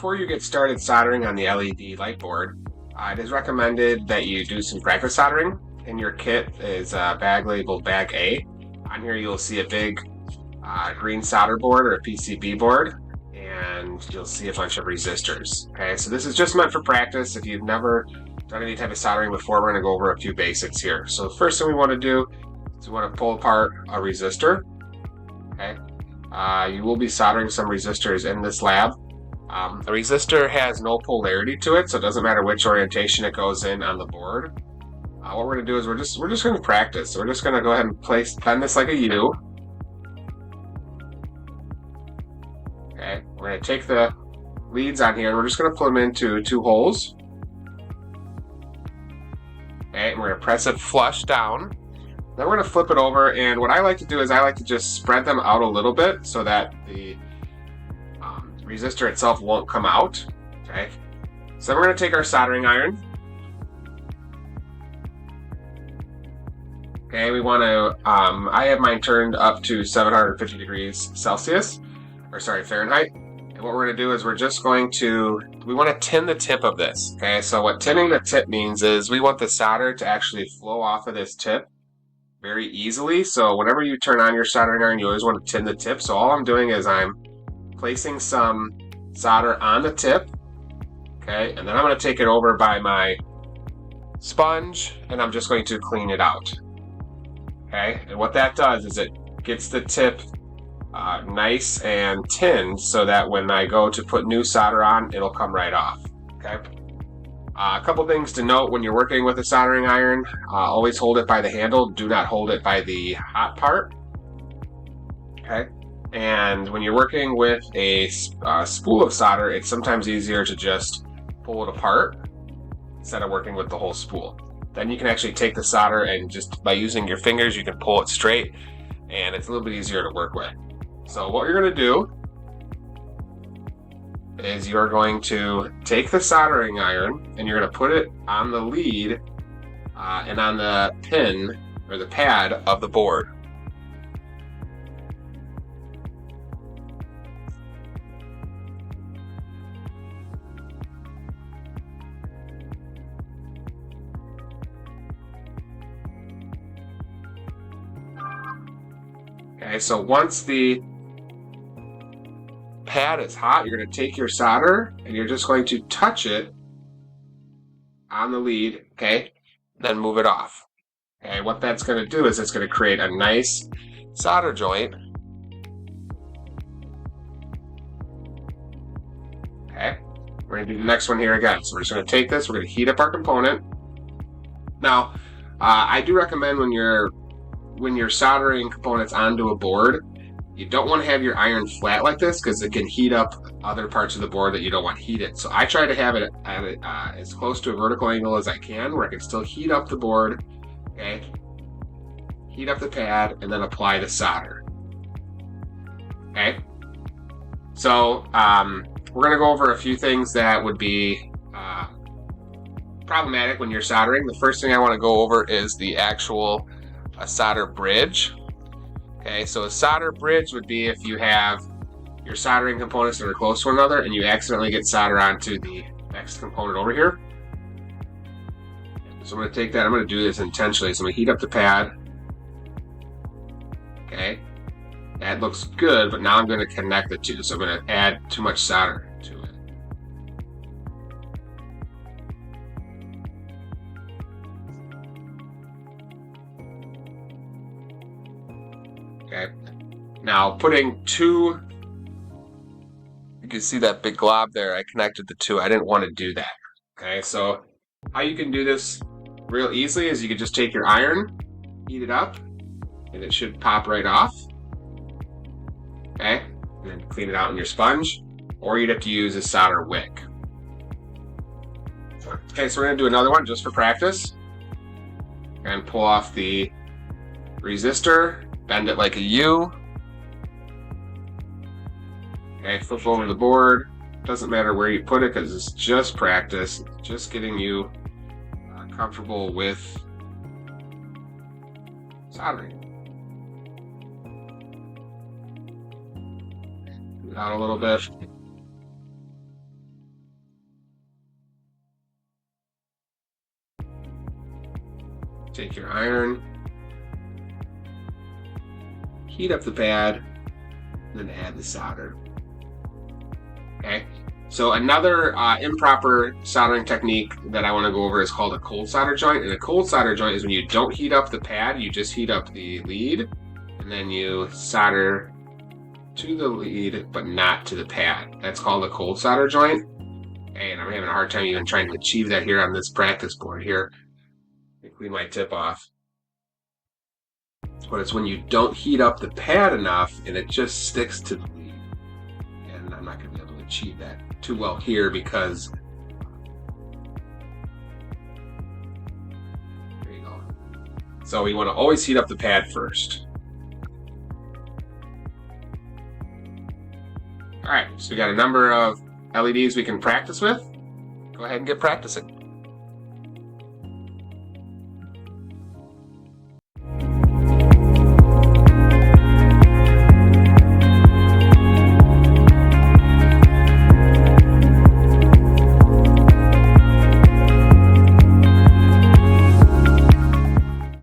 before you get started soldering on the LED light board, it is recommended that you do some practice soldering. In your kit is a bag labeled Bag A. On here you'll see a big green solder board or a PCB board, and you'll see a bunch of resistors. Okay, so this is just meant for practice. If you've never done any type of soldering before, we're going to go over a few basics here. So the first thing we want to do is we want to pull apart a resistor. Okay, you will be soldering some resistors in this lab. A resistor has no polarity to it, so it doesn't matter which orientation it goes in on the board. What we're going to do is we're just going to practice. So we're just going to go ahead and bend this like a U. Okay, we're going to take the leads on here and we're just going to put them into two holes. Okay, and we're going to press it flush down. Then we're going to flip it over, and what I like to do is I like to just spread them out a little bit so that the resistor itself won't come out. Okay, so we're going to take our soldering iron. Okay, we want to, I have mine turned up to 750 degrees Celsius, or sorry, Fahrenheit. And what we're going to do is we're just going to, we want to tin the tip of this. Okay, so what tinning the tip means is we want the solder to actually flow off of this tip very easily. So whenever you turn on your soldering iron, you always want to tin the tip. So all I'm doing is I'm placing some solder on the tip. Okay, and then I'm going to take it over by my sponge and I'm just going to clean it out. Okay, and what that does is it gets the tip nice and tinned so that when I go to put new solder on, it'll come right off. Okay. A couple things to note when you're working with a soldering iron: always hold it by the handle. Do not hold it by the hot part. Okay. And when you're working with a spool of solder, it's sometimes easier to just pull it apart instead of working with the whole spool. Then you can actually take the solder and just by using your fingers, you can pull it straight, and it's a little bit easier to work with. So what you're going to do is you're going to take the soldering iron and you're going to put it on the lead and on the pin or the pad of the board. Okay, so once the pad is hot, you're going to take your solder and you're just going to touch it on the lead, okay, then move it off. Okay, what that's going to do is it's going to create a nice solder joint. Okay, we're going to do the next one here again. So we're just going to take this, we're going to heat up our component. Now, I do recommend when you're soldering components onto a board, you don't want to have your iron flat like this because it can heat up other parts of the board that you don't want heated. So I try to have it at as close to a vertical angle as I can where I can still heat up the board, okay, heat up the pad, and then apply the solder. Okay, so we're going to go over a few things that would be problematic when you're soldering. The first thing I want to go over is the actual solder bridge. Okay, so a solder bridge would be if you have your soldering components that are close to one another and you accidentally get solder onto the next component over here. So I'm going to take that, I'm going to do this intentionally. So I'm going to heat up the pad. Okay, that looks good, but now I'm going to connect the two. So I'm going to add too much solder to it. Okay, now putting two, you can see that big glob there, I connected the two. I didn't want to do that. Okay, so how you can do this real easily is you can just take your iron, heat it up, and it should pop right off. Okay, and then clean it out in your sponge, or you'd have to use a solder wick. Okay, so we're going to do another one just for practice. And pull off the resistor. Bend it like a U. Okay, flip over the board. Doesn't matter where you put it because it's just practice. It's just getting you comfortable with soldering. Out a little bit. take your iron, heat up the pad, and then add the solder. Okay. So another improper soldering technique that I want to go over is called a cold solder joint. And a cold solder joint is when you don't heat up the pad, you just heat up the lead, and then you solder to the lead, but not to the pad. That's called a cold solder joint. Okay, and I'm having a hard time even trying to achieve that here on this practice board here. I clean my tip off. But it's when you don't heat up the pad enough and it just sticks to the lead. And I'm not going to be able to achieve that too well here because there you go. So we want to always heat up the pad first. All right, so we got a number of LEDs we can practice with. Go ahead and get practicing.